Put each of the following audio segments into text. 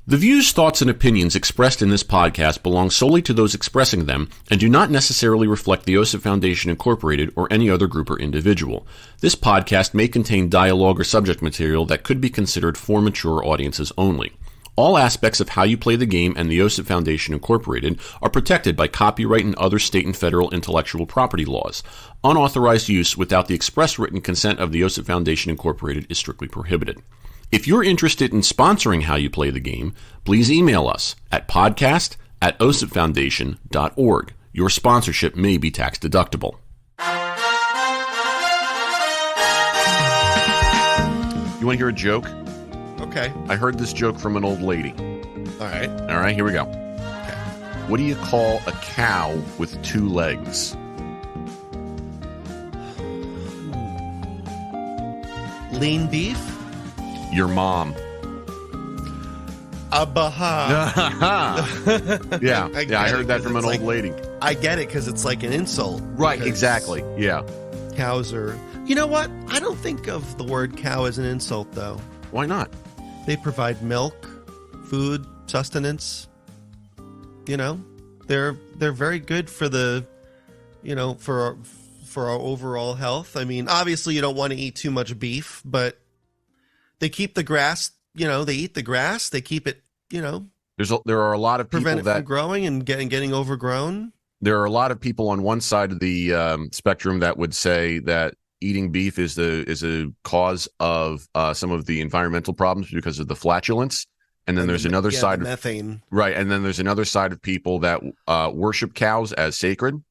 The views, thoughts, and opinions expressed in this podcast belong solely to those expressing them and do not necessarily reflect the OSIP Foundation Incorporated or any other group or individual. This podcast may contain dialogue or subject material that could be considered for mature audiences only. All aspects of How You Play the Game and the OSIP Foundation Incorporated are protected by copyright and other state and federal intellectual property laws. Unauthorized use without the express written consent of the OSIP Foundation Incorporated is strictly prohibited. If you're interested in sponsoring How You Play the Game, please email us at podcast@osipfoundation.org. Your sponsorship may be tax deductible. You want to hear a joke? Okay. I heard this joke from an old lady. All right. All right, here we go. Okay. What do you call a cow with two legs? Lean beef? Your mom. Abaha. Yeah, I heard that from an old lady. I get it because it's like an insult. Right, exactly. Yeah. Cows are... You know what? I don't think of the word cow as an insult, though. Why not? They provide milk, food, sustenance. You know, they're very good for the, you know, for our overall health. I mean, obviously you don't want to eat too much beef, but they keep the grass, you know, they eat the grass, they keep it, you know, There are a lot of people prevent it that from growing and getting overgrown. There are a lot of people on one side of the spectrum that would say that eating beef is a cause of some of the environmental problems because of the flatulence. And then there's another side of methane. Right. And then there's another side of people that worship cows as sacred.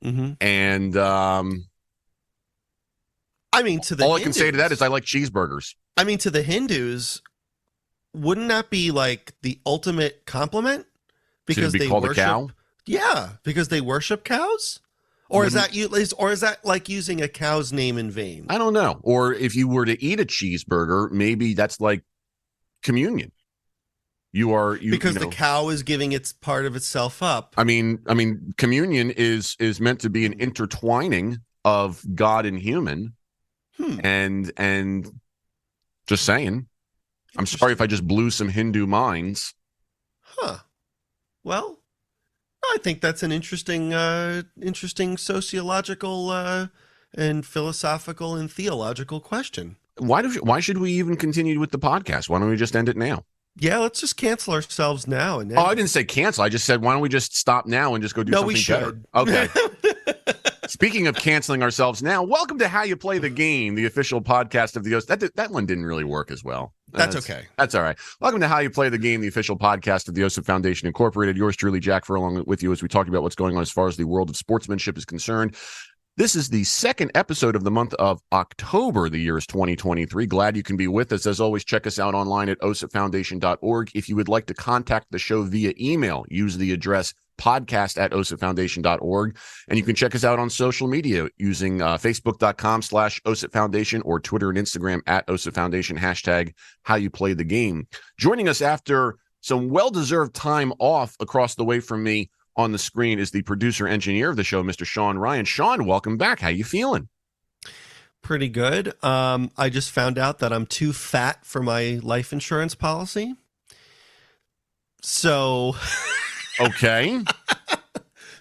Mm-hmm. And I mean, to the all Hindus, I can say to that is I like cheeseburgers. I mean, to the Hindus, wouldn't that be like the ultimate compliment? Because to be they called worship, a cow? Yeah, because they worship cows. Or is that like using a cow's name in vain? I don't know. Or if you were to eat a cheeseburger, maybe that's like communion. Because the cow is giving its part of itself up. I mean, communion is meant to be an intertwining of God and human. And just saying, I'm sorry if I just blew some Hindu minds. Huh. Well, I think that's an interesting sociological and philosophical and theological question. Why should we even continue with the podcast? Why don't we just end it now? Yeah, let's just cancel ourselves now. And I didn't say cancel. I just said, why don't we just stop now and just go do something better? Okay. Speaking of canceling ourselves now, welcome to How You Play the Game, the official podcast of the OSIP. That one didn't really work as well. That's okay. That's all right. Welcome to How You Play the Game, the official podcast of the OSIP Foundation Incorporated. Yours truly, Jack Furlong, with you as we talk about what's going on as far as the world of sportsmanship is concerned. This is the second episode of the month of October. The year is 2023. Glad you can be with us. As always, check us out online at osipfoundation.org. If you would like to contact the show via email, use the address podcast@osipfoundation.org. And you can check us out on social media using facebook.com/osipfoundation or Twitter and Instagram @osipfoundation, hashtag How You Play the Game. Joining us after some well-deserved time off across the way from me on the screen is the producer engineer of the show, Mr. Sean Ryan. Sean, welcome back. How you feeling? Pretty good. I just found out that I'm too fat for my life insurance policy. So... Okay.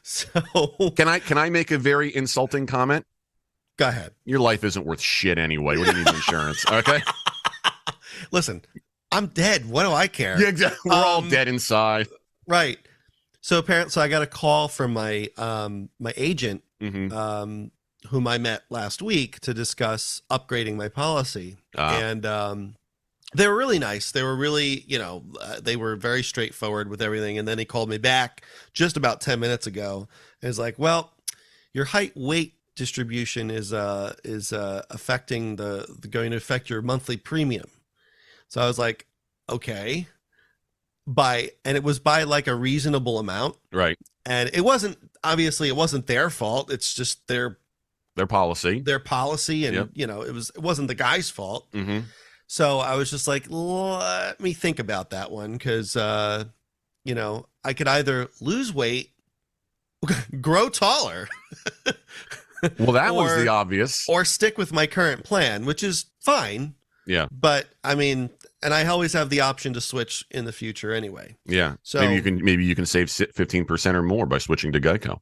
So can I make a very insulting comment? Go ahead. Your life isn't worth shit anyway. What do you need insurance? Okay. Listen, I'm dead. What do I care? Yeah, exactly. We're all dead inside. Right. So apparently, I got a call from my my agent, Mm-hmm. Whom I met last week to discuss upgrading my policy, and they were really nice. They were really, they were very straightforward with everything. And then he called me back just about 10 minutes ago and was like, well, your height weight distribution is going to affect your monthly premium. So I was like, okay, and it was by like a reasonable amount. Right. And it wasn't their fault. It's just their policy, and, yep. It wasn't the guy's fault. Mm-hmm. So I was just like, let me think about that one because, I could either lose weight, grow taller. Well, that was the obvious. Or stick with my current plan, which is fine. Yeah. But, I mean, And I always have the option to switch in the future anyway. Yeah. So maybe you can save 15% or more by switching to Geico.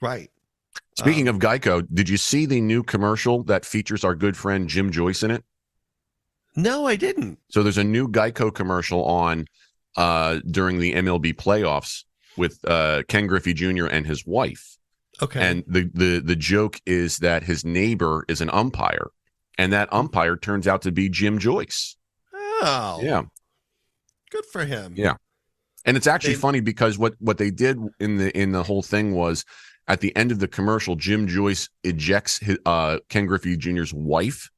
Right. Speaking of Geico, did you see the new commercial that features our good friend Jim Joyce in it? No, I didn't. So there's a new Geico commercial on during the MLB playoffs with Ken Griffey Jr. and his wife. Okay. And the joke is that his neighbor is an umpire, and that umpire turns out to be Jim Joyce. Oh. Yeah. Good for him. Yeah. And it's actually funny because what they did in the whole thing was at the end of the commercial, Jim Joyce ejects Ken Griffey Jr.'s wife,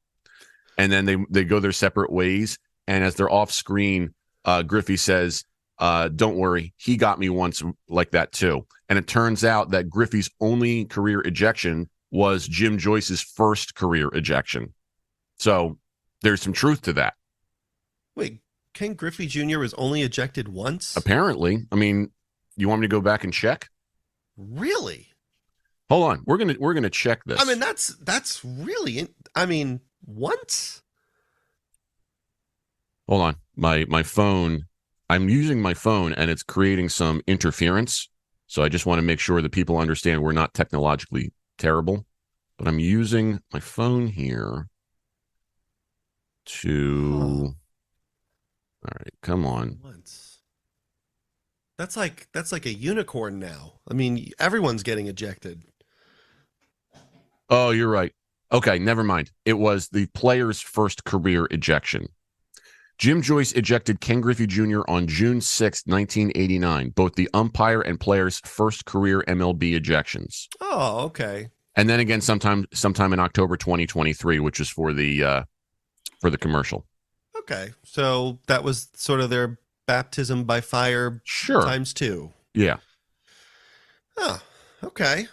and then they go their separate ways. And as they're off screen, Griffey says, "Don't worry, he got me once like that too." And it turns out that Griffey's only career ejection was Jim Joyce's first career ejection. So there's some truth to that. Wait, Ken Griffey Jr. was only ejected once? Apparently. I mean, you want me to go back and check? Really? Hold on. We're gonna check this. I mean, that's really. Once? Hold on. My phone. I'm using my phone, and it's creating some interference. So I just want to make sure that people understand we're not technologically terrible. But I'm using my phone here to. All right, come on. Once. That's like a unicorn now. I mean, everyone's getting ejected. Oh, you're right. Okay, never mind. It was the player's first career ejection. Jim Joyce ejected Ken Griffey Jr. on June 6, 1989, both the umpire and player's first career MLB ejections. Oh, okay. And then again sometime in October 2023, which is for the commercial. Okay. So that was sort of their baptism by fire times 2. Yeah. Oh, okay.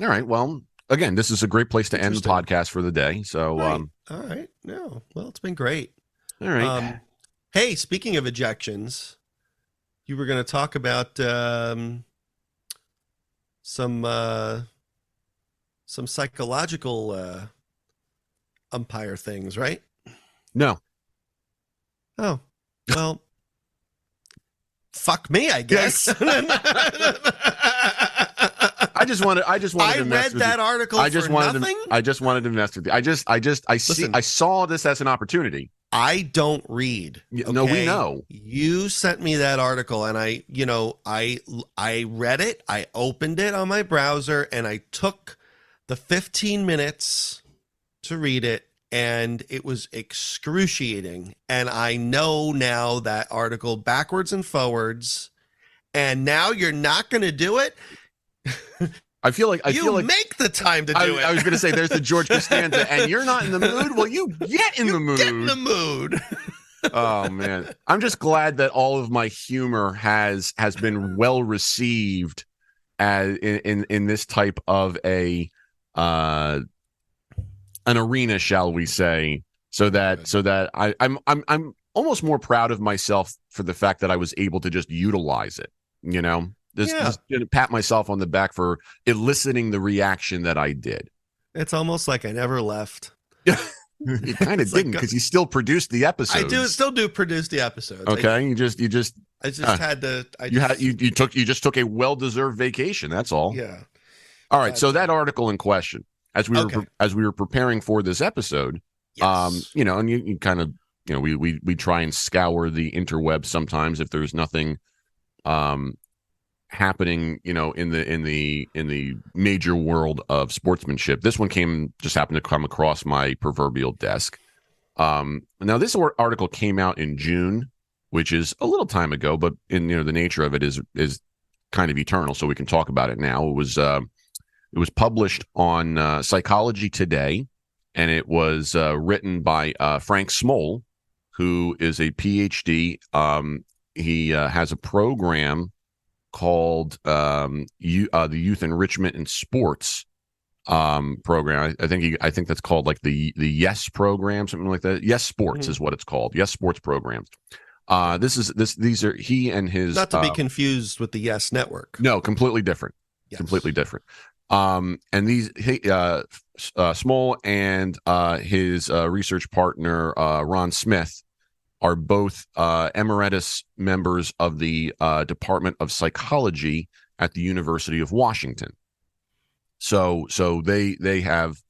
All right. Well, again, this is a great place to end the podcast for the day. So, all right. No, well, it's been great. All right. Hey, speaking of ejections, you were going to talk about some psychological umpire things, right? No. Oh, well, fuck me, I guess. I just wanted to read that article I just for wanted nothing. I just wanted to mess with you. I saw this as an opportunity. I don't read. Okay? No, we know. You sent me that article, and I read it. I opened it on my browser, and I took the 15 minutes to read it, and it was excruciating. And I know now that article backwards and forwards, and now you're not going to do it. I feel like make the time to do it. I was going to say there's the George Costanza, and you're not in the mood. Well, you get in the mood. Get in the mood. Oh man, I'm just glad that all of my humor has been well received as in this type of an arena, shall we say? So that I'm almost more proud of myself for the fact that I was able to just utilize it. You know. Just pat myself on the back for eliciting the reaction that I did. It's almost like I never left. You kind of didn't because you still produced the episodes. I still do produce the episodes. Okay, you just had to. You just took a well-deserved vacation. That's all. Yeah. All right. So that article in question, as we were preparing for this episode, yes. And you kind of, we try and scour the interweb sometimes if there's nothing, happening, in the major world of sportsmanship. This one happened to come across my proverbial desk. Now this article came out in June, which is a little time ago, but in the nature of it is kind of eternal, so we can talk about it now. It was published on Psychology Today, and it was written by Frank Smol, who is a PhD. He has a program called the Youth Enrichment in Sports program. I think that's called like the Yes program, something like that. Yes Sports is what it's called. Yes Sports programs. These are he and his, not to be confused with the Yes Network. No, completely different. Yes. Completely different. And these Small and his research partner Ron Smith are both emeritus members of the Department of Psychology at the University of Washington. So they have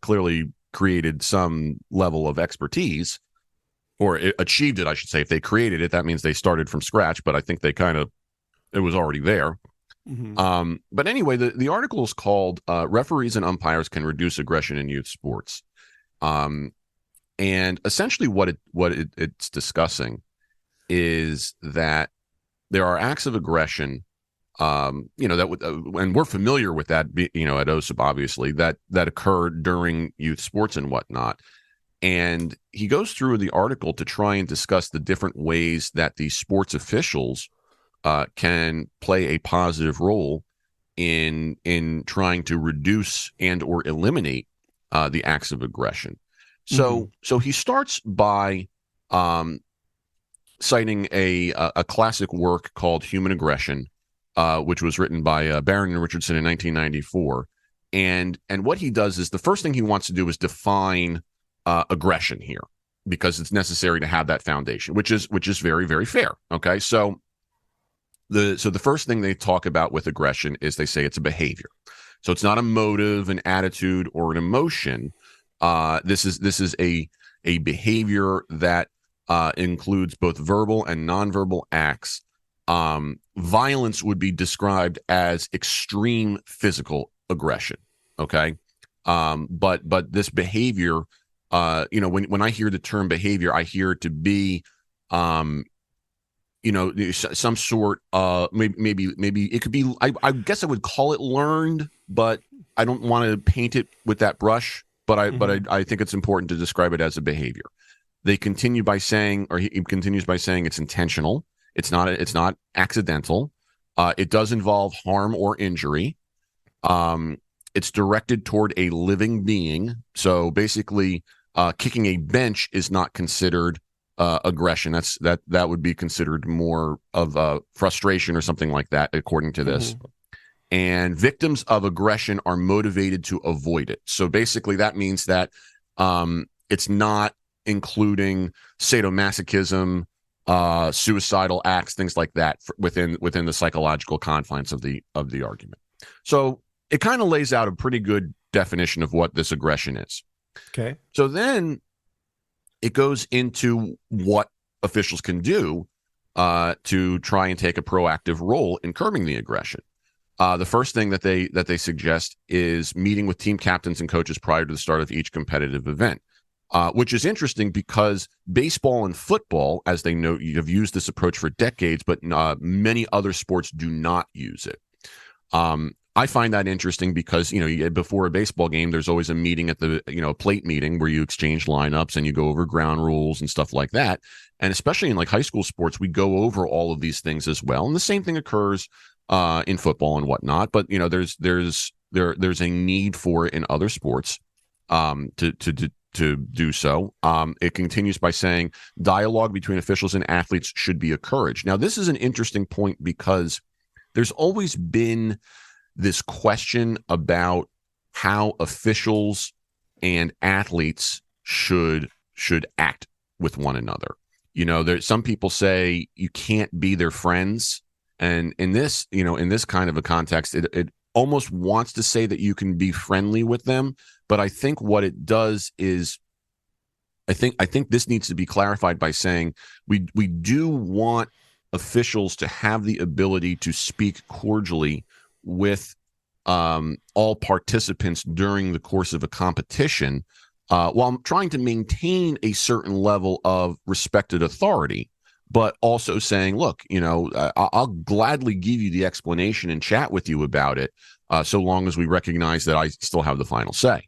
clearly created some level of expertise, or achieved it, I should say. If they created it, that means they started from scratch, but I think it was already there. Mm-hmm. But anyway, the article is called Referees and Umpires Can Reduce Aggression in Youth Sports. And essentially what it's discussing is that there are acts of aggression, and we're familiar with that, at OSIP, obviously, that occurred during youth sports and whatnot. And he goes through the article to try and discuss the different ways that the sports officials can play a positive role in trying to reduce and or eliminate the acts of aggression. So he starts by citing a classic work called Human Aggression, which was written by Barron and Richardson in 1994. And what he does is the first thing he wants to do is define aggression here, because it's necessary to have that foundation, which is very, very fair. Okay, so the first thing they talk about with aggression is they say it's a behavior. So it's not a motive, an attitude, or an emotion. This is a behavior that includes both verbal and nonverbal acts. Violence would be described as extreme physical aggression. Okay, but this behavior, when I hear the term behavior, I hear it to be, some sort of maybe it could be. I guess I would call it learned, but I don't want to paint it with that brush. But I think it's important to describe it as a behavior. They continue by saying, or he continues by saying, it's intentional. It's not accidental. It does involve harm or injury. It's directed toward a living being. So basically, kicking a bench is not considered aggression. That would be considered more of frustration or something like that, according to this. And victims of aggression are motivated to avoid it. So basically, that means that it's not including sadomasochism, suicidal acts, things like that within the psychological confines of the argument. So it kind of lays out a pretty good definition of what this aggression is. Okay. So then it goes into what officials can do to try and take a proactive role in curbing the aggression. The first thing that they suggest is meeting with team captains and coaches prior to the start of each competitive event, which is interesting because baseball and football, as they note, have used this approach for decades, but many other sports do not use it. I find that interesting because, before a baseball game, there's always a meeting at the, plate meeting where you exchange lineups and you go over ground rules and stuff like that. And especially in like high school sports, we go over all of these things as well. And the same thing occurs in football and whatnot. But, there's a need for it in other sports to do so. It continues by saying dialogue between officials and athletes should be encouraged. Now, this is an interesting point because there's always been this question about how officials and athletes should act with one another. Some people say you can't be their friends, and in this kind of a context, it almost wants to say that you can be friendly with them. But I think what it does is, I think this needs to be clarified by saying we do want officials to have the ability to speak cordially with all participants during the course of a competition, while trying to maintain a certain level of respected authority, but also saying, look, I'll gladly give you the explanation and chat with you about it, so long as we recognize that I still have the final say.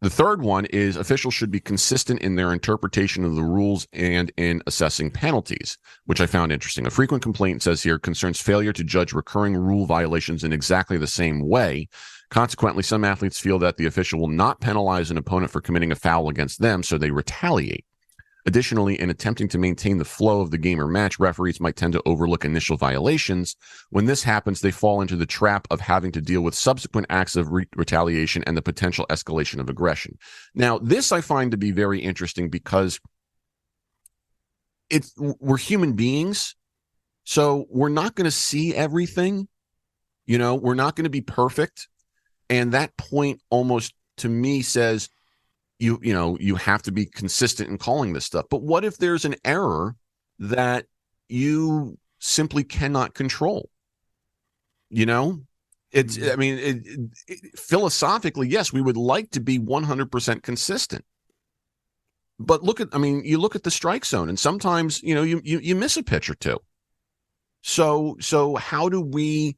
The third one is officials should be consistent in their interpretation of the rules and in assessing penalties, which I found interesting. A frequent complaint, says here, concerns failure to judge recurring rule violations in exactly the same way. Consequently, some athletes feel that the official will not penalize an opponent for committing a foul against them, so they retaliate. Additionally, in attempting to maintain the flow of the game or match, referees might tend to overlook initial violations. When this happens, they fall into the trap of having to deal with subsequent acts of retaliation and the potential escalation of aggression. Now, this I find to be very interesting because we're human beings, so we're not going to see everything. We're not going to be perfect. And that point almost to me says, you have to be consistent in calling this stuff. But what if there's an error that you simply cannot control? Philosophically, yes, we would like to be 100% consistent. But you look at the strike zone, and sometimes, you miss a pitch or two. So how do we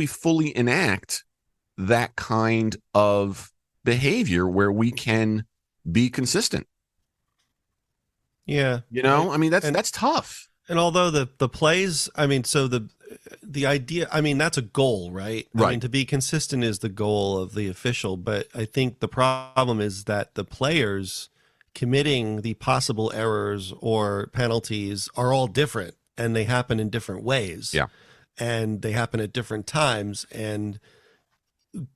fully enact that kind of behavior where we can be consistent? Yeah. That's tough. And although the plays, so the idea, that's a goal, right? Right. To be consistent is the goal of the official, but I think the problem is that the players committing the possible errors or penalties are all different, and they happen in different ways. Yeah. And they happen at different times, and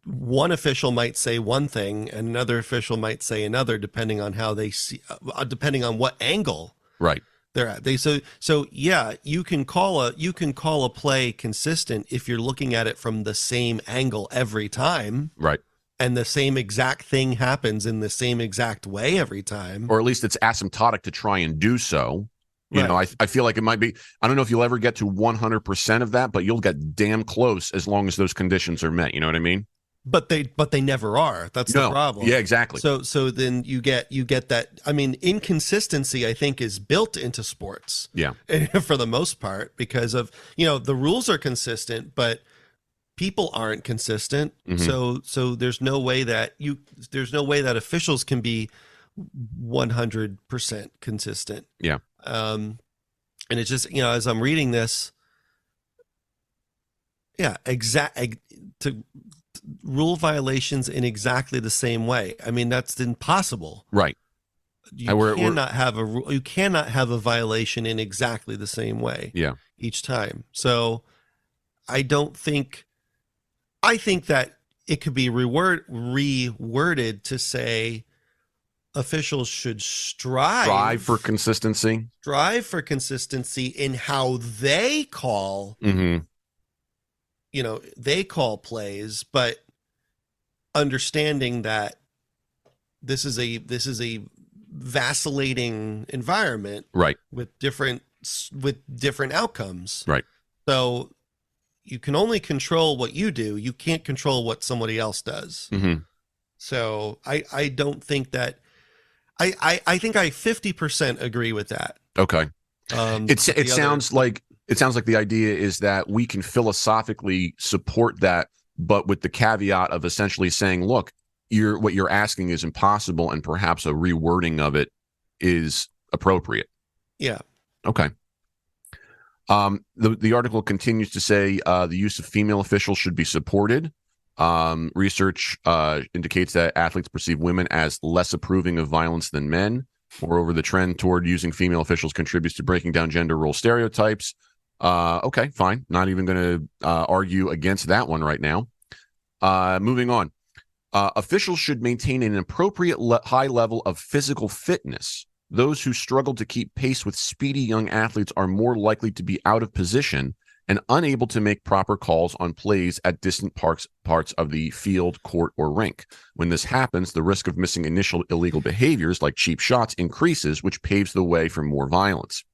one official might say one thing and another official might say another, depending on how they see, depending on what angle right they're at. So yeah, you can call a play consistent if you're looking at it from the same angle every time, right? And the same exact thing happens in the same exact way every time, or at least it's asymptotic to try and do so. Right. I feel like it might be. I don't know if you'll ever get to 100% of that, but you'll get damn close as long as those conditions are met. You know what I mean? But they never are. That's the problem. Yeah, exactly. So then you get that. Inconsistency, I think, is built into sports. Yeah. For the most part, because of the rules are consistent, but people aren't consistent. Mm-hmm. So there's no way that officials can be 100% consistent. Yeah. And it's just, as I'm reading this, yeah, to rule violations in exactly the same way. That's impossible. Right. You cannot have a violation in exactly the same way. Yeah. Each time. So I think that it could be reworded to say officials should strive for consistency. Strive for consistency in how they call, mm-hmm. They call plays, but understanding that this is a vacillating environment, right? With different outcomes, right? So you can only control what you do. You can't control what somebody else does. Mm-hmm. So I don't think that. I think I 50% agree with that. Okay. It sounds like the idea is that we can philosophically support that, but with the caveat of essentially saying, look, what you're asking is impossible, and perhaps a rewording of it is appropriate. Yeah. Okay. The article continues to say the use of female officials should be supported. Research indicates that athletes perceive women as less approving of violence than men. Moreover, the trend toward using female officials contributes to breaking down gender role stereotypes. Okay, fine. Not even going to argue against that one right now. Moving on. Officials should maintain an appropriate high level of physical fitness. Those who struggle to keep pace with speedy young athletes are more likely to be out of position and unable to make proper calls on plays at distant parts of the field, court, or rink. When this happens, the risk of missing initial illegal behaviors like cheap shots increases, which paves the way for more violence.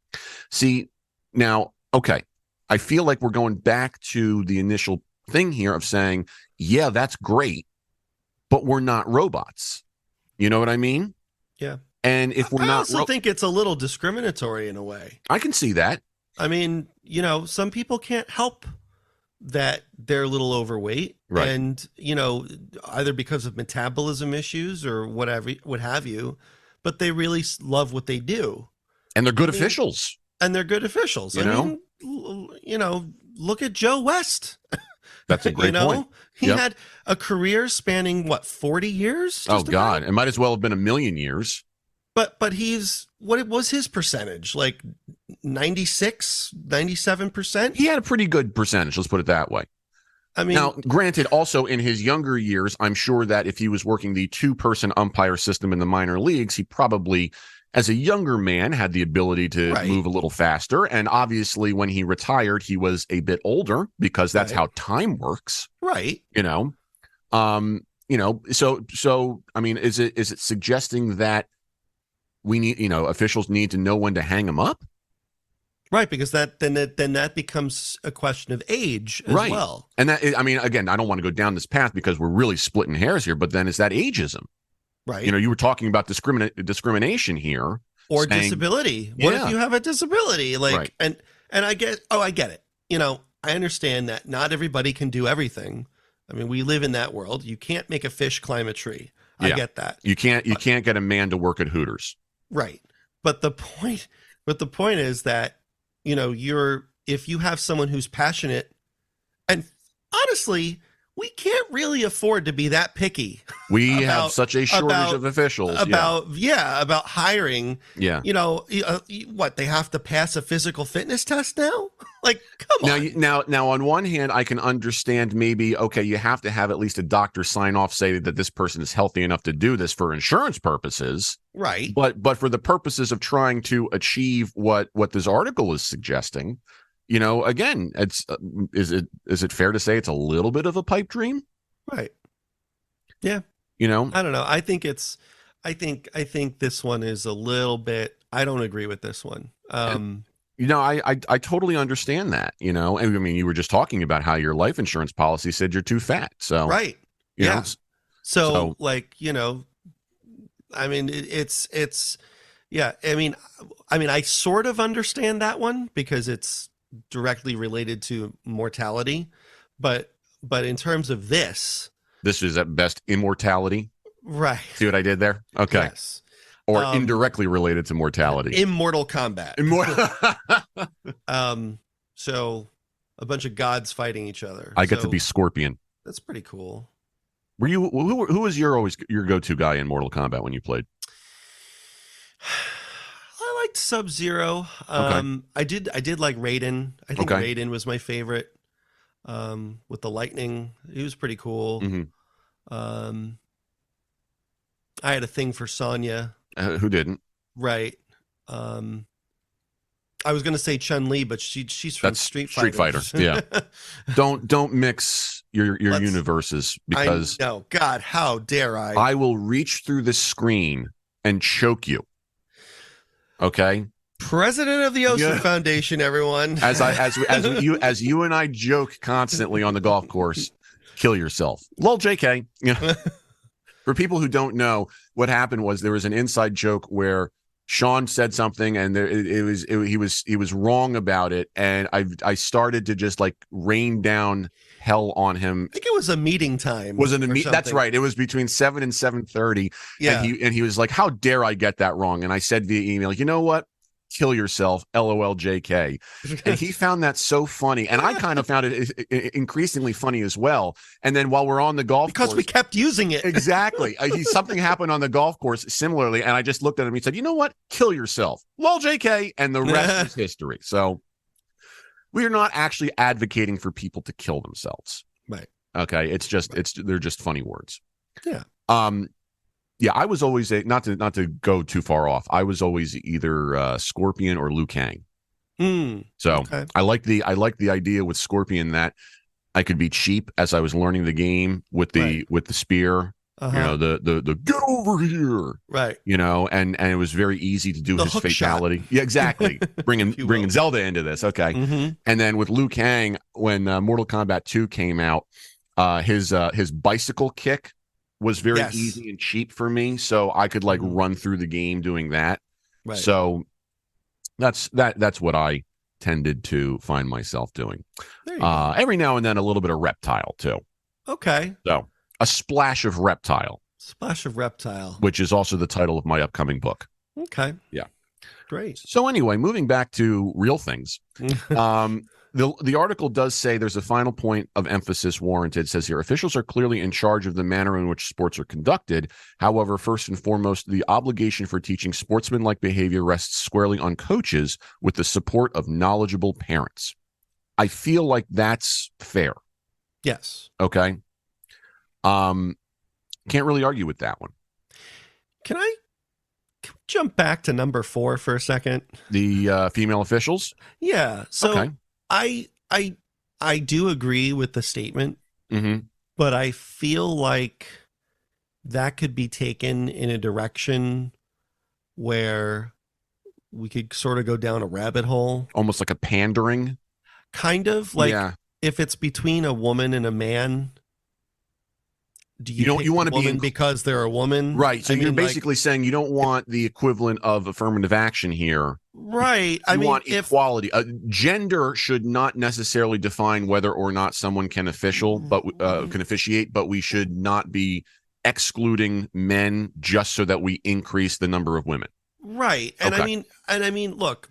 See, now, okay, I feel like we're going back to the initial thing here of saying, yeah, that's great, but we're not robots. You know what I mean? Yeah. And if we're not, I also think it's a little discriminatory in a way. I can see that. Some people can't help that they're a little overweight, right? And either because of metabolism issues or whatever, what have you, but they really love what they do, and they're good officials. And they're good officials. Look at Joe West. That's a great point. He had a career spanning 40 years? Oh God, it might as well have been a million years. But what was his percentage? Like 96, 97%? He had a pretty good percentage, let's put it that way. I mean, now, granted, also in his younger years, I'm sure that if he was working the 2-person umpire system in the minor leagues, he probably, as a younger man, had the ability to move a little faster. And obviously, when he retired, he was a bit older because that's how time works. Right. So I mean, is it suggesting that we need, officials need to know when to hang him up? Right, because that becomes a question of age as well. And that, I mean, again, I don't want to go down this path because we're really splitting hairs here, but then is that ageism? Right. You were talking about discrimination here. Or disability. What if you have a disability? And I get it. I understand that not everybody can do everything. I mean, we live in that world. You can't make a fish climb a tree. I get that. You can't get a man to work at Hooters. Right. But the point is that, if you have someone who's passionate, and honestly, we can't really afford to be that picky. We have such a shortage of officials. About hiring. Yeah. What, they have to pass a physical fitness test now? Like, come on. Now, on one hand, I can understand maybe, okay, you have to have at least a doctor sign off, say that this person is healthy enough to do this for insurance purposes. Right. But for the purposes of trying to achieve what this article is suggesting, again, is it fair to say it's a little bit of a pipe dream? Right. Yeah. I don't know. I think this one is a little bit, I don't agree with this one. I totally understand that, and I mean, you were just talking about how your life insurance policy said you're too fat. So, right. Yeah. So I mean, it's, yeah. I mean, I sort of understand that one because it's directly related to mortality, but in terms of this is at best immortality. Right. See what I did there? Okay. Yes. Or indirectly related to mortality. Immortal Kombat. So a bunch of gods fighting each other. I get to be Scorpion. That's pretty cool. Were you who was your go-to guy in Mortal Kombat when you played? I liked Sub-Zero. I did like Raiden. I think Raiden was my favorite. With the lightning, he was pretty cool. Mm-hmm. I had a thing for Sonya. Who didn't? Right. I was going to say Chun-Li, but she's from Street Fighter. Yeah. Don't mix your universes, because no, God, how dare I? I will reach through the screen and choke you. Okay. President of the Ocean Foundation, everyone. As you and I joke constantly on the golf course, kill yourself. Lol, JK. For people who don't know, what happened was there was an inside joke where Sean said something and he was wrong about it, and I started to just like rain down hell on him. I think it was a meeting time. That's right. It was between 7 and 7:30. Yeah. And he was like, "How dare I get that wrong?" And I said via email, "You know what? Kill yourself, LOL JK." And he found that so funny, and I kind of found it increasingly funny as well. And then while we're on the golf course, we kept using it. Exactly. Something happened on the golf course similarly, and I just looked at him and he said, "You know what? Kill yourself, lol JK," and the rest is history. So we are not actually advocating for people to kill themselves. Right. Okay. They're just funny words. Yeah. Yeah, I was always not to go too far off. I was always either Scorpion or Liu Kang. So okay. I like the idea with Scorpion that I could be cheap as I was learning the game with the spear. The get over here, right? And it was very easy to do his fatality. Yeah, exactly. bringing Zelda into this. Okay, and then with Liu Kang, when Mortal Kombat 2 came out, his bicycle kick was very easy and cheap for me, so I could like run through the game doing that. Right. So that's what I tended to find myself doing. Every now and then a little bit of Reptile too. Okay. So a splash of Reptile. Splash of Reptile. Which is also the title of my upcoming book. Okay. Yeah. Great. So anyway, moving back to real things. the article does say there's a final point of emphasis warranted. It says here, officials are clearly in charge of the manner in which sports are conducted. However, first and foremost, the obligation for teaching sportsmanlike behavior rests squarely on coaches with the support of knowledgeable parents. I feel like that's fair. Yes. Okay. Can't really argue with that one. Can we jump back to number 4 for a second? The female officials? Yeah. So okay. I do agree with the statement, but I feel like that could be taken in a direction where we could sort of go down a rabbit hole. Almost like a pandering? Kind of. Like, if it's between a woman and a man, do you want to be because they're a woman? Right. So you're basically saying you don't want the equivalent of affirmative action here. Right. You want equality. Gender should not necessarily define whether or not someone can can officiate, but we should not be excluding men just so that we increase the number of women. Right. And I mean, look,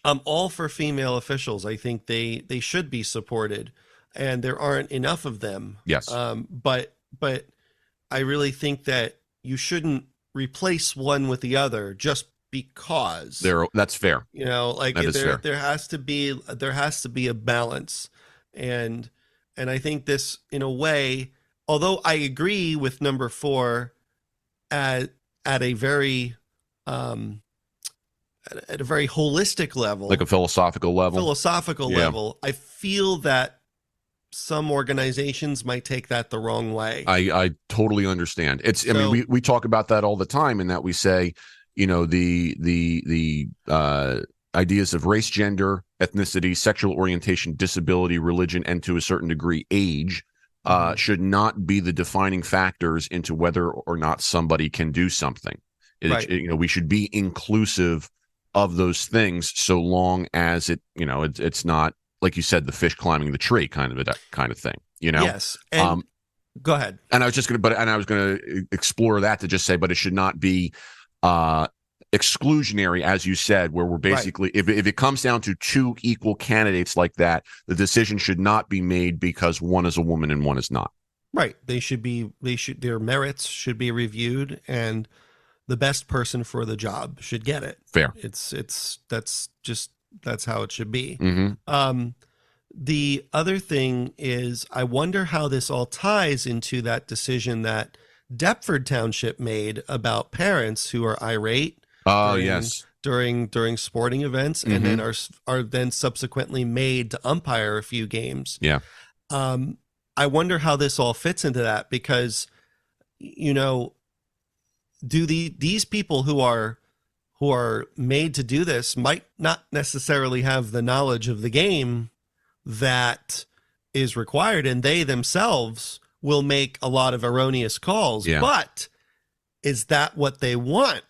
I'm all for female officials. I think they should be supported, and there aren't enough of them. Yes. But I really think that you shouldn't replace one with the other just because. That's fair. You know, like there has to be a balance, and I think this, in a way, although I agree with number 4 at a very holistic level, like a philosophical level. I feel that some organizations might take that the wrong way. I totally understand. I mean, we talk about that all the time, in that we say, you know, the ideas of race, gender, ethnicity, sexual orientation, disability, religion, and to a certain degree, age, should not be the defining factors into whether or not somebody can do something. We should be inclusive of those things, so long as it's not, like you said, the fish climbing the tree kind of thing, you know? Yes. And go ahead. And I was going to explore that to just say, but it should not be exclusionary, as you said, where we're basically, if it comes down to 2 equal candidates like that, the decision should not be made because one is a woman and one is not. Right. Their merits should be reviewed, and the best person for the job should get it. Fair. That's how it should be. Mm-hmm. The other thing is, I wonder how this all ties into that decision that Deptford Township made about parents who are irate. During sporting events, and then are then subsequently made to umpire a few games. Yeah. I wonder how this all fits into that, because, you know, do these people who are made to do this might not necessarily have the knowledge of the game that is required, and they themselves will make a lot of erroneous calls. Yeah. But is that what they want?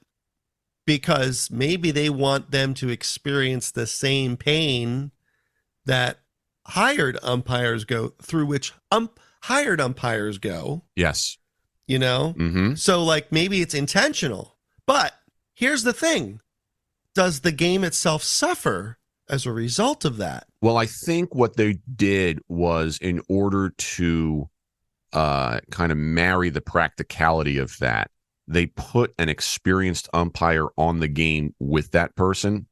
Because maybe they want them to experience the same pain that hired umpires go through, which hired umpires go. Yes. You know? Mm-hmm. So, like, maybe it's intentional. But here's the thing. Does the game itself suffer as a result of that? Well, I think what they did was, in order to kind of marry the practicality of that, they put an experienced umpire on the game with that person.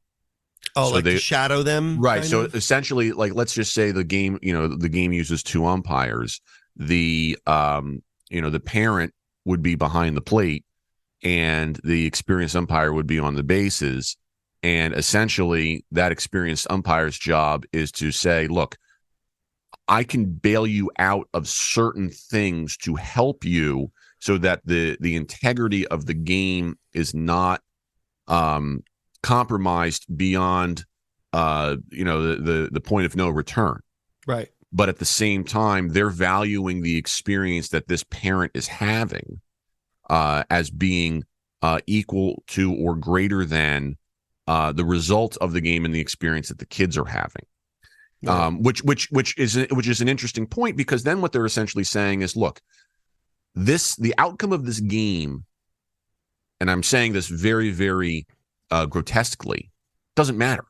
Oh, so to shadow them? Right. So essentially, like, let's just say the game uses 2 umpires. The parent would be behind the plate, and the experienced umpire would be on the bases. And essentially, that experienced umpire's job is to say, look, I can bail you out of certain things to help you, so that the integrity of the game is not compromised beyond the point of no return. Right. But at the same time, they're valuing the experience that this parent is having as being equal to or greater than the result of the game and the experience that the kids are having. Right. Which is an interesting point, because then what they're essentially saying is, look, the outcome of this game, and I'm saying this very, very grotesquely, doesn't matter.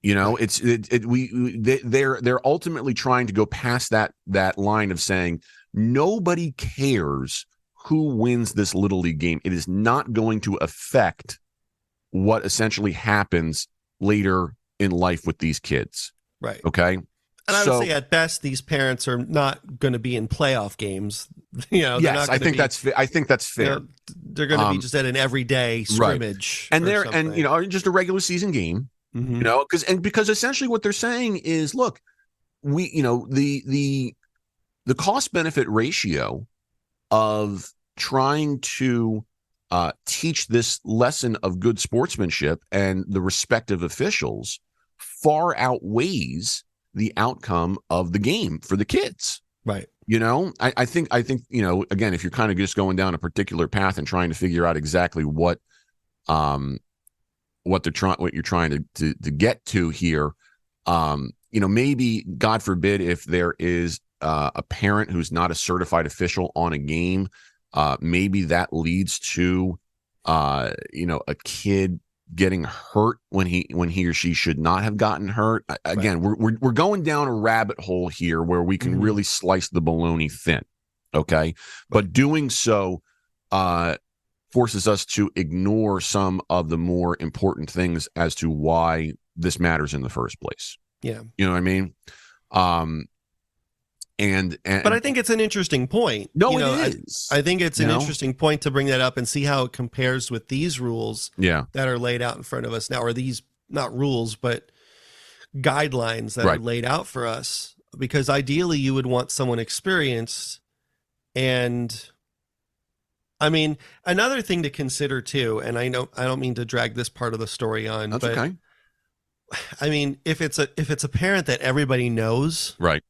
You know, they're ultimately trying to go past that line of saying nobody cares who wins this Little League game. It is not going to affect what essentially happens later in life with these kids. Right. Okay. And I would say at best, these parents are not going to be in playoff games. You know, yes, I think that's fair. You know, they're going to be just at an everyday scrimmage, right. And you know, just a regular season game. Mm-hmm. You know, because essentially what they're saying is, look, the cost benefit ratio of trying to teach this lesson of good sportsmanship and the respective officials far outweighs the outcome of the game for the kids. Right. You know, I think, you know, again, if you're kind of just going down a particular path and trying to figure out exactly what you're trying to get to here, you know, maybe, God forbid, if there is a parent who's not a certified official on a game, maybe that leads to, you know, a kid getting hurt when he or she should not have gotten hurt. Again, right. we're going down a rabbit hole here where we can really slice the bologna thin. Okay. Right. But doing so forces us to ignore some of the more important things as to why this matters in the first place. Yeah. You know what I mean? But I think it's an interesting point. No, it is. I think it's an interesting point to bring that up and see how it compares with these rules that are laid out in front of us now, or these, not rules, but guidelines that are laid out for us. Because ideally you would want someone experienced. And I mean, another thing to consider too, and I don't mean to drag this part of the story on, That's but okay. I mean, if it's a parent that everybody knows, right?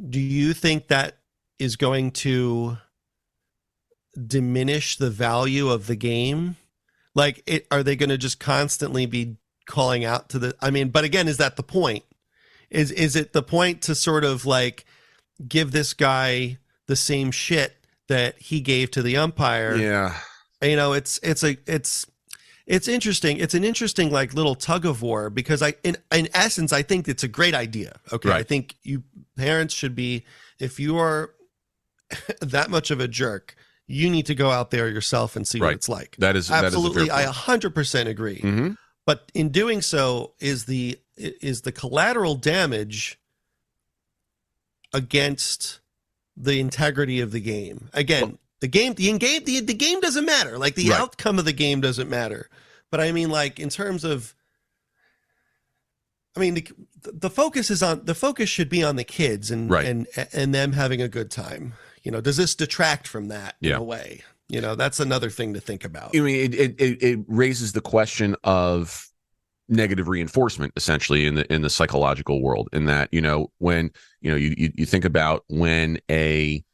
Do you think that is going to diminish the value of the game? Like, are they going to just constantly be calling out to the? I mean, but again, is that the point? Is it the point to sort of like give this guy the same shit that he gave to the umpire? Yeah, you know, it's interesting. It's an interesting like little tug of war, because in essence, I think it's a great idea. Okay. Right. I think parents should be, if you are that much of a jerk, you need to go out there yourself and see what it's like. That is absolutely. I 100% agree. Mm-hmm. But in doing so is the collateral damage against the integrity of the game. Again, the game doesn't matter. Like the outcome of the game doesn't matter. But I mean, like in terms of, I mean, the focus should be on the kids and them having a good time. You know, does this detract from that in a way? You know, that's another thing to think about. I mean, it raises the question of negative reinforcement, essentially, in the psychological world. In that, you know, when you think about when a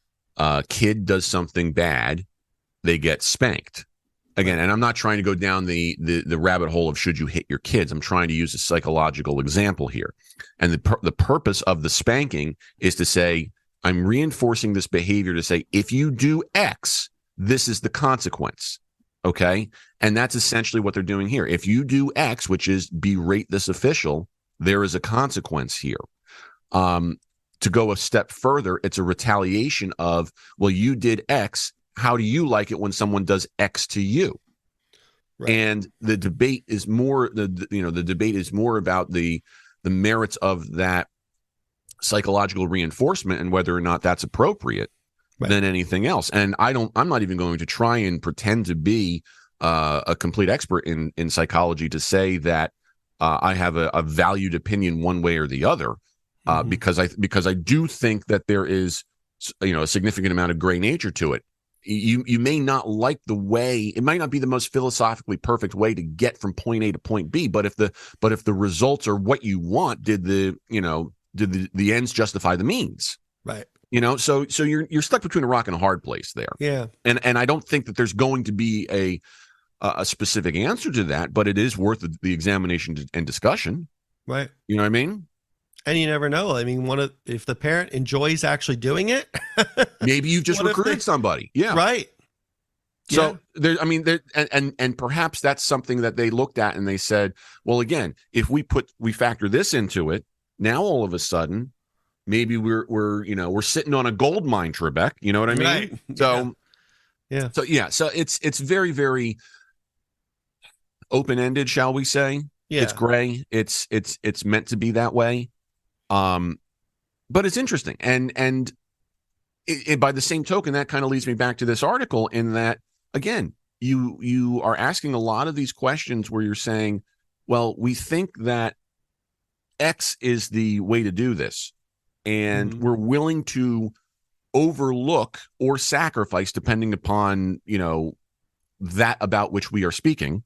kid does something bad, they get spanked. Again, and I'm not trying to go down the rabbit hole of should you hit your kids. I'm trying to use a psychological example here. And the purpose of the spanking is to say, I'm reinforcing this behavior to say, if you do X, this is the consequence. Okay. And that's essentially what they're doing here. If you do X, which is berate this official, there is a consequence here. To go a step further, it's a retaliation of, well, you did X. How do you like it when someone does X to you? Right. And the debate is more about the merits of that psychological reinforcement and whether or not that's appropriate than anything else. And I'm not even going to try and pretend to be a complete expert in psychology to say that I have a valued opinion one way or the other, because I do think that there is, you know, a significant amount of gray nature to it. You may not like the way, it might not be the most philosophically perfect way to get from point A to point B, but if the results are what you want, did the ends justify the means? Right. You know, so you're stuck between a rock and a hard place there. Yeah. And I don't think that there's going to be a specific answer to that, but it is worth the examination and discussion. Right. You know what I mean? And you never know. I mean, if the parent enjoys actually doing it, maybe you've just recruited somebody. Yeah. Right. So there, I mean, there, and perhaps that's something that they looked at and they said, well, again, if we factor this into it, now all of a sudden, maybe we're sitting on a gold mine, Trebek. You know what I mean? Right. So yeah. So it's very, very open-ended, shall we say? Yeah. It's gray. It's meant to be that way. But it's interesting, and by the same token, that kind of leads me back to this article in that, again, you are asking a lot of these questions where you're saying, well, we think that X is the way to do this, and we're willing to overlook or sacrifice, depending upon that about which we are speaking,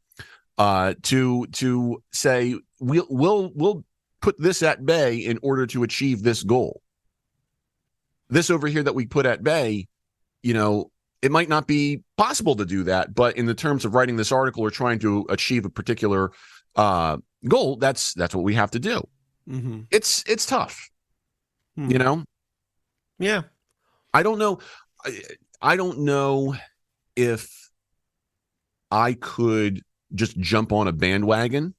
to say we'll put this at bay in order to achieve this goal. This over here that we put at bay, it might not be possible to do that, but in the terms of writing this article or trying to achieve a particular goal, that's what we have to do. It's tough, Yeah. I don't know. I don't know if I could just jump on a bandwagon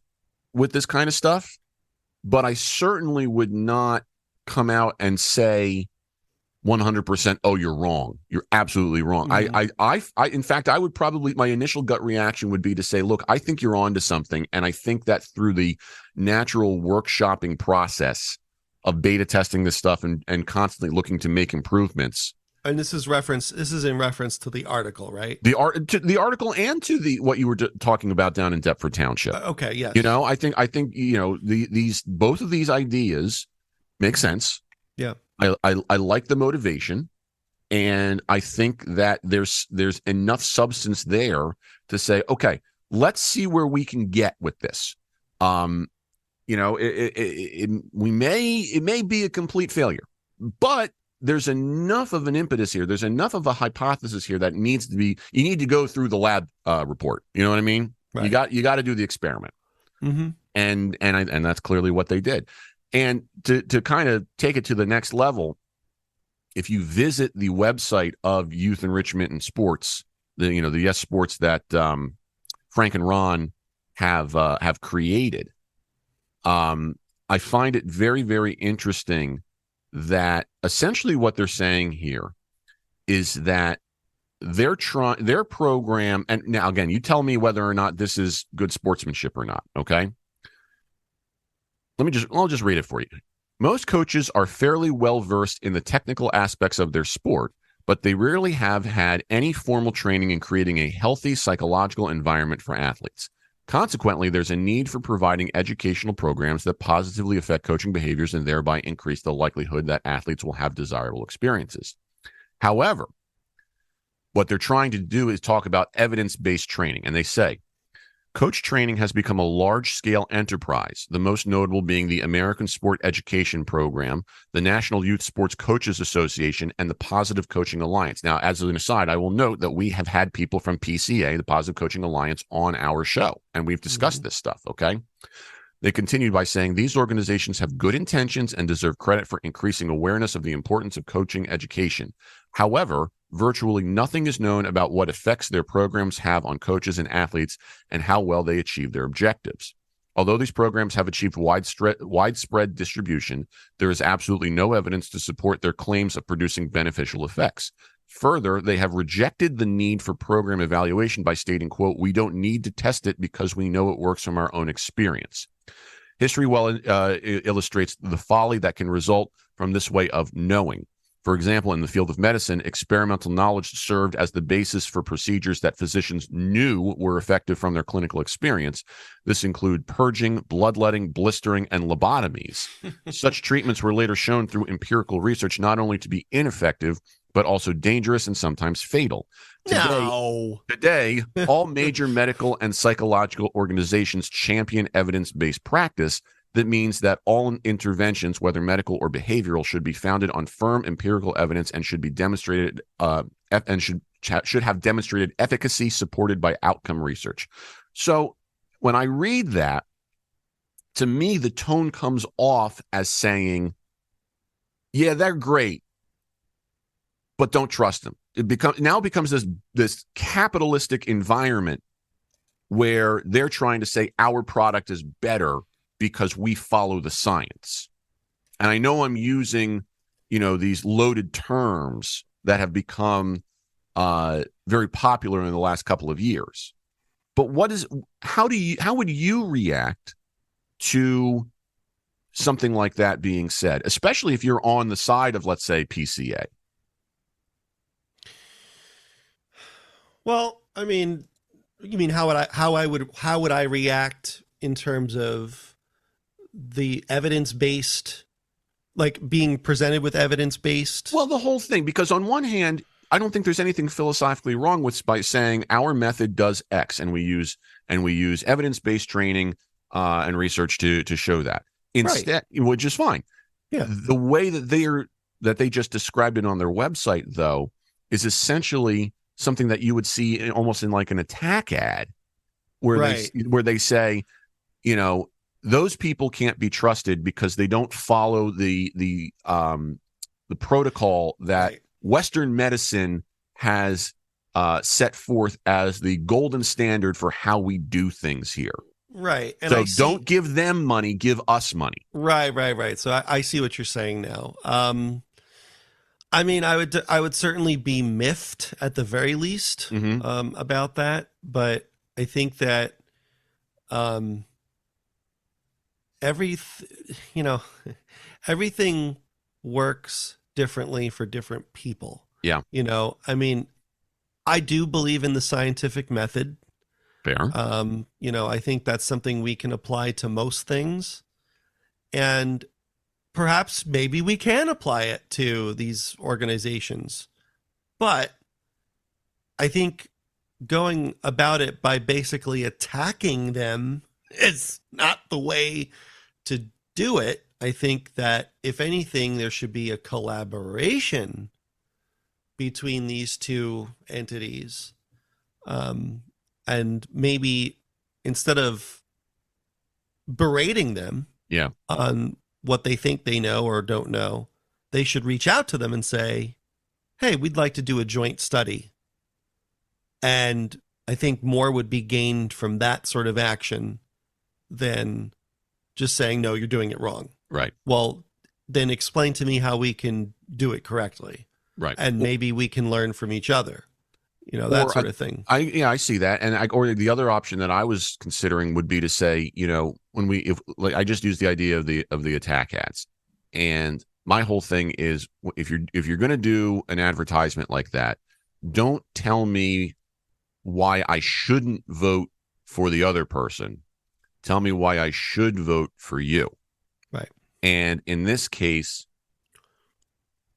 with this kind of stuff, but I certainly would not come out and say 100%, oh, you're wrong. You're absolutely wrong. I in fact, I would probably, my initial gut reaction would be to say, look, I think you're onto something. And I think that through the natural workshopping process of beta testing this stuff and constantly looking to make improvements. And this is in reference to the article, right? The article and to what you were talking about down in Deptford Township. Okay, yes. I think these both of these ideas make sense. Yeah. I like the motivation, and I think that there's enough substance there to say, okay, let's see where we can get with this. It may be a complete failure, but there's enough of an impetus here. There's enough of a hypothesis here that you need to go through the lab report. You know what I mean? Right. You got to do the experiment. And that's clearly what they did. And to kind of take it to the next level, if you visit the website of Youth Enrichment and Sports, the Yes Sports that Frank and Ron have created, I find it very, very interesting that essentially what they're saying here is that their program, and now again, you tell me whether or not this is good sportsmanship or not, okay? I'll just read it for you. Most coaches are fairly well versed in the technical aspects of their sport, but they rarely have had any formal training in creating a healthy psychological environment for athletes. Consequently, there's a need for providing educational programs that positively affect coaching behaviors and thereby increase the likelihood that athletes will have desirable experiences. However, what they're trying to do is talk about evidence-based training, and they say, coach training has become a large-scale enterprise, the most notable being the American Sport Education Program, the National Youth Sports Coaches Association, and the Positive Coaching Alliance. Now, as an aside, I will note that we have had people from PCA, the Positive Coaching Alliance, on our show, and we've discussed this stuff, okay? They continued by saying, these organizations have good intentions and deserve credit for increasing awareness of the importance of coaching education. However, virtually nothing is known about what effects their programs have on coaches and athletes and how well they achieve their objectives. Although these programs have achieved widespread distribution, there is absolutely no evidence to support their claims of producing beneficial effects. Further, they have rejected the need for program evaluation by stating, quote, we don't need to test it because we know it works from our own experience. History illustrates the folly that can result from this way of knowing. For example, in the field of medicine, experimental knowledge served as the basis for procedures that physicians knew were effective from their clinical experience. This include purging, bloodletting, blistering, and lobotomies. Such treatments were later shown through empirical research not only to be ineffective, but also dangerous and sometimes fatal. Today, all major medical and psychological organizations champion evidence-based practice. That means that all interventions, whether medical or behavioral, should be founded on firm empirical evidence and should be demonstrated should have demonstrated efficacy supported by outcome research. So when I read that, to me, the tone comes off as saying, yeah, they're great, but don't trust them. becomes this capitalistic environment where they're trying to say our product is better because we follow the science. And I know I'm using, these loaded terms that have become very popular in the last couple of years. But how would you react to something like that being said, especially if you're on the side of, let's say, PCA? Well, I mean, you mean how would I react in terms of the evidence-based, like being presented with evidence-based? Well, the whole thing, because on one hand, I don't think there's anything philosophically wrong with by saying our method does X, and we use evidence-based training and research to show that. Instead, right. Which is fine. Yeah. The way that they just described it on their website, though, is essentially something that you would see almost in like an attack ad, where right. they say, those people can't be trusted because they don't follow the protocol that right. Western medicine has set forth as the golden standard for how we do things here. Right. And so don't give them money, give us money. Right. So I see what you're saying now. I mean, I would certainly be miffed at the very least about that, but I think that everything works differently for different people. Yeah. I mean, I do believe in the scientific method. Fair. I think that's something we can apply to most things. And perhaps maybe we can apply it to these organizations. But I think going about it by basically attacking them is not the way to do it. I think that if anything, there should be a collaboration between these two entities. And maybe instead of berating them on what they think they know or don't know, they should reach out to them and say, hey, we'd like to do a joint study. And I think more would be gained from that sort of action than just saying, no, you're doing it wrong. Right. Well, then explain to me how we can do it correctly. Right. And maybe we can learn from each other. That sort of thing. I see that. And or the other option that I was considering would be to say, I just used the idea of the attack ads. And my whole thing is, if you're going to do an advertisement like that, don't tell me why I shouldn't vote for the other person. Tell me why I should vote for you. Right. And in this case,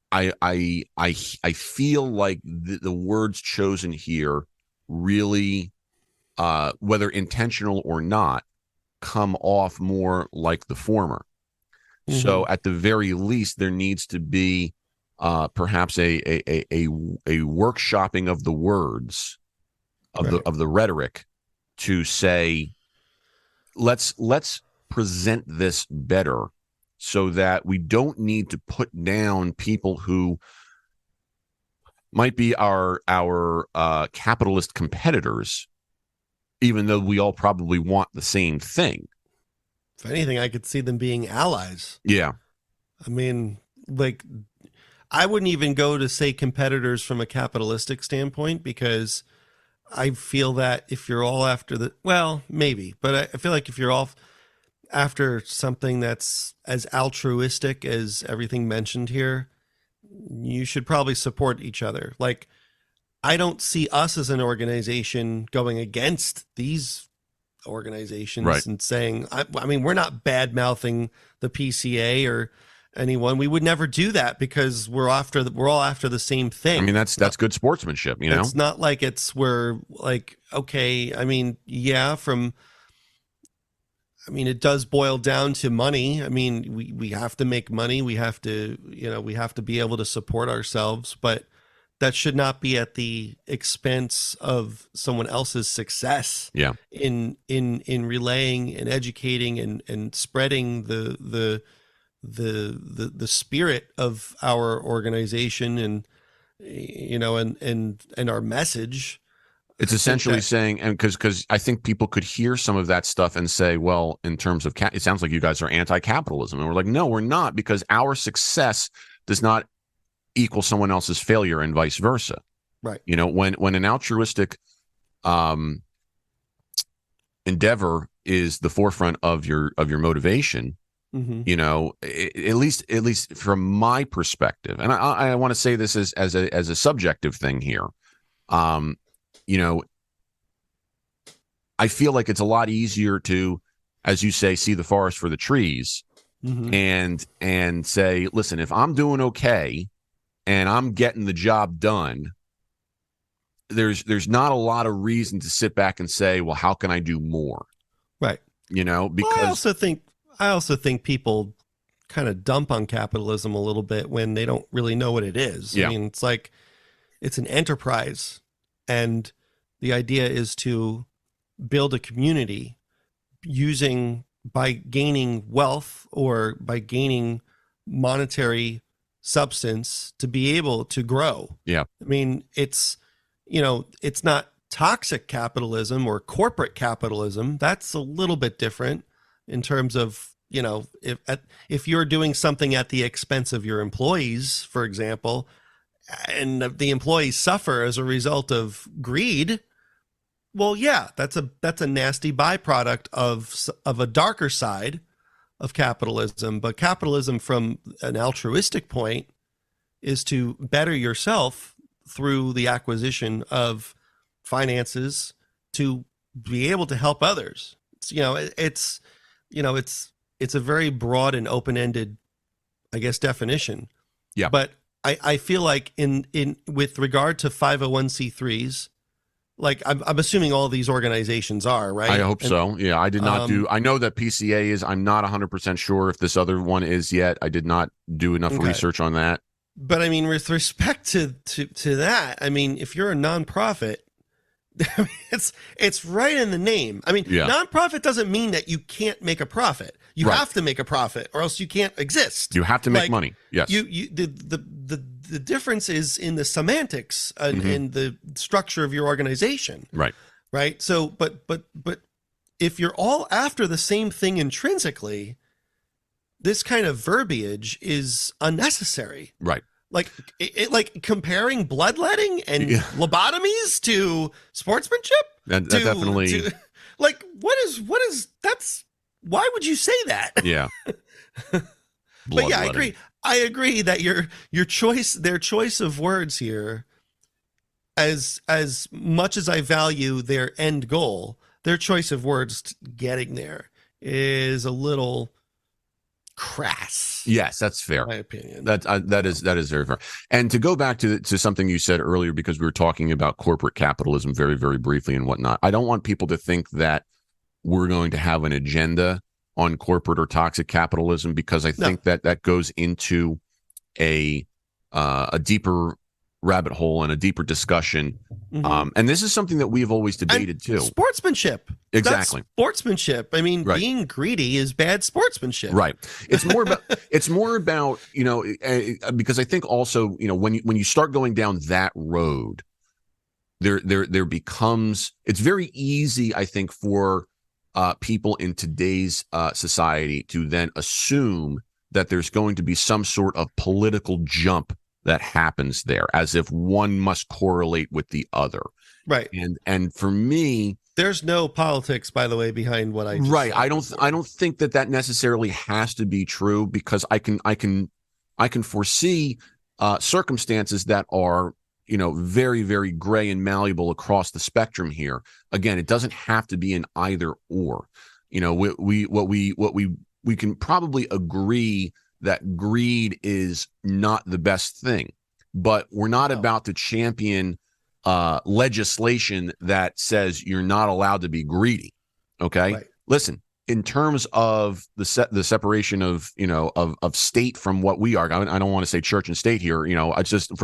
I feel like the words chosen here really, whether intentional or not, come off more like the former. Mm-hmm. So at the very least, there needs to be perhaps a workshopping of the words of the rhetoric to say, let's present this better, so that we don't need to put down people who might be our capitalist competitors, even though we all probably want the same thing. If anything, I could see them being allies. Yeah. I mean, like, I wouldn't even go to say competitors from a capitalistic standpoint, because I feel that if you're all after maybe, but I feel like if you're all after something that's as altruistic as everything mentioned here, you should probably support each other. Like, I don't see us as an organization going against these organizations and saying, I mean, we're not bad-mouthing the PCA or anyone. We would never do that, because we're all after the same thing. I mean, that's good sportsmanship, It's not like we're like, okay, I mean, it does boil down to money. I mean, we have to make money. We have to be able to support ourselves, but that should not be at the expense of someone else's success. Yeah. In relaying and educating and spreading the spirit of our organization and and our message. It's essentially saying, and because I think people could hear some of that stuff and say, well, in terms of, it sounds like you guys are anti-capitalism. And we're like, no, we're not, because our success does not equal someone else's failure and vice versa. Right. When an altruistic endeavor is the forefront of your motivation, at least from my perspective, and I want to say this as a subjective thing here. I feel like it's a lot easier to, as you say, see the forest for the trees, and say, listen, if I'm doing okay and I'm getting the job done, there's not a lot of reason to sit back and say, well, how can I do more? Right. Because I also think people kind of dump on capitalism a little bit when they don't really know what it is. Yeah. I mean, it's like, it's an enterprise, and the idea is to build a community by gaining wealth or by gaining monetary substance to be able to grow. Yeah. I mean, it's not toxic capitalism or corporate capitalism. That's a little bit different in terms of, if you're doing something at the expense of your employees, for example, and the employees suffer as a result of greed, well, yeah, that's a nasty byproduct of a darker side of capitalism. But capitalism from an altruistic point is to better yourself through the acquisition of finances to be able to help others. It's a very broad and open-ended, I guess, definition. Yeah. But I feel like in with regard to 501c3s, like I'm assuming all these organizations are, right? I hope so. Yeah, I did not I know that PCA is. I'm not 100% sure if this other one is yet. I did not do enough research on that. But I mean, with respect to that, I mean, if you're a nonprofit, it's right in the name. I mean, nonprofit doesn't mean that you can't make a profit. You have to make a profit, or else you can't exist. You have to make money. Yes. The difference is in the semantics and in the structure of your organization. Right. Right. So, but if you're all after the same thing intrinsically, this kind of verbiage is unnecessary. Right. Like comparing bloodletting and lobotomies to sportsmanship. That definitely. Like, what is that's? Why would you say that? Yeah. But yeah, I agree that their choice of words here, as much as I value their end goal, their choice of words getting there is a little crass. Yes, that's fair. In my opinion. That is very fair. And to go back to something you said earlier, because we were talking about corporate capitalism very, very briefly and whatnot. I don't want people to think that we're going to have an agenda on corporate or toxic capitalism, because I think that goes into a deeper rabbit hole and a deeper discussion. And this is something that we've always debated too. Sportsmanship. Exactly. That's sportsmanship. I mean, being greedy is bad sportsmanship. Right. It's more about, because I think also, when you start going down that road, there becomes, it's very easy, I think, for people in today's society to then assume that there's going to be some sort of political jump that happens there, as if one must correlate with the other. Right. And for me, there's no politics, by the way, behind what I just said. I don't think that necessarily has to be true, because I can foresee circumstances that are, very, very gray and malleable across the spectrum here. Again, it doesn't have to be an either or. We can probably agree that greed is not the best thing, but we're not about to champion legislation that says you're not allowed to be greedy. Okay. Right. Listen, in terms of the separation of, of state from what we are, I don't want to say church and state here, it's just, our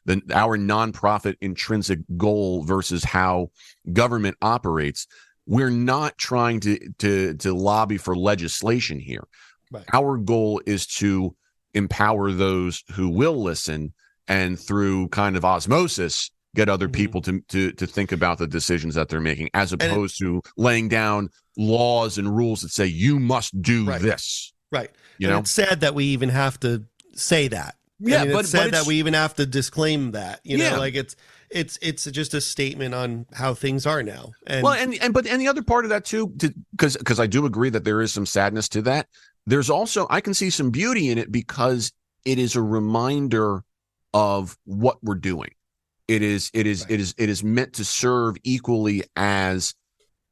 nonprofit intrinsic goal versus how government operates. We're not trying to lobby for legislation here. Right. Our goal is to empower those who will listen and through kind of osmosis get other people to think about the decisions that they're making, as opposed to laying down laws and rules that say you must do this. Right. You know, it's sad that we even have to say that. Yeah, I mean, but it's sad it's, that we even have to disclaim that. You know, Yeah. like it's just a statement on how things are now. And well, and the other part of that too, because I do agree that there is some sadness to that. There's also, I can see some beauty in it because it is a reminder of what we're doing. It is meant to serve equally as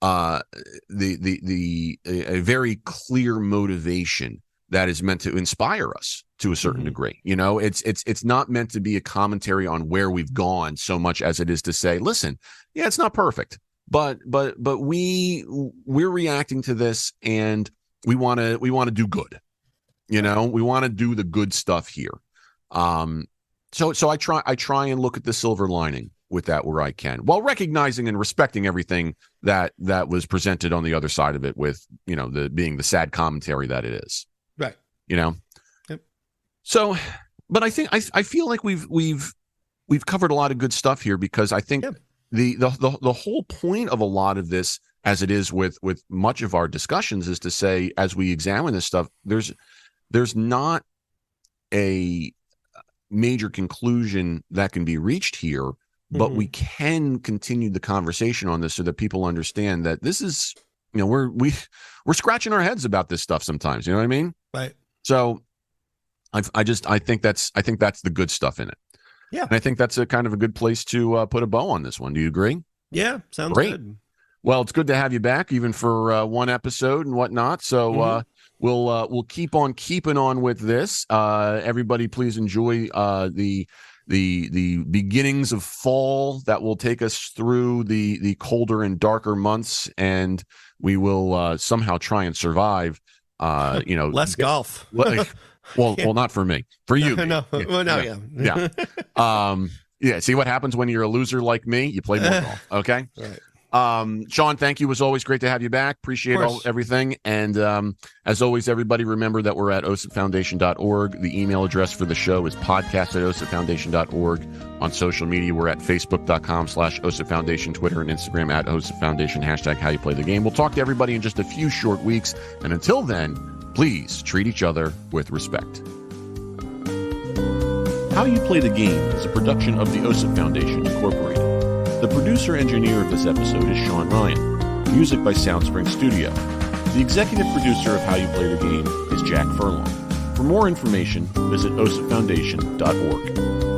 a very clear motivation that is meant to inspire us to a certain degree. You know, it's not meant to be a commentary on where we've gone so much as it is to say, listen, yeah, it's not perfect, but we're reacting to this and we want to do good. You know, we want to do the good stuff here. So I try and look at the silver lining with that where I can, while recognizing and respecting everything that was presented on the other side of it, with, you know, being the sad commentary that it is. Right. You know. Yep. So, but I think I feel like we've covered a lot of good stuff here, because I think the whole point of a lot of this, as it is with much of our discussions, is to say, as we examine this stuff, there's not a major conclusion that can be reached here, but we can continue the conversation on this so that people understand that this is, you know, we're scratching our heads about this stuff sometimes. You know what I mean? Right. So I think that's the good stuff in it. Yeah. And I think that's a kind of a good place to put a bow on this one. Do you agree? Yeah. Sounds Great. good. Well, it's good to have you back, even for one episode and whatnot. So we'll keep on keeping on with this. Everybody, please enjoy the beginnings of fall that will take us through the colder and darker months, and we will somehow try and survive. You know, less golf. Well, not for me. For you. No. Yeah. Well, no. Yeah. Yeah. See what happens when you're a loser like me? You play more golf. Okay. Right. Sean, thank you. It was always great to have you back. Appreciate everything. And as always, everybody, remember that we're at osipfoundation.org. The email address for the show is podcast@osipfoundation.org. On social media, we're at facebook.com/osipfoundation, Twitter and Instagram at osipfoundation, #HowYouPlayTheGame. We'll talk to everybody in just a few short weeks. And until then, please treat each other with respect. How You Play the Game is a production of the OSIP Foundation, Incorporated. The producer-engineer of this episode is Sean Ryan. Music by Soundspring Studio. The executive producer of How You Play the Game is Jack Furlong. For more information, visit osipfoundation.org.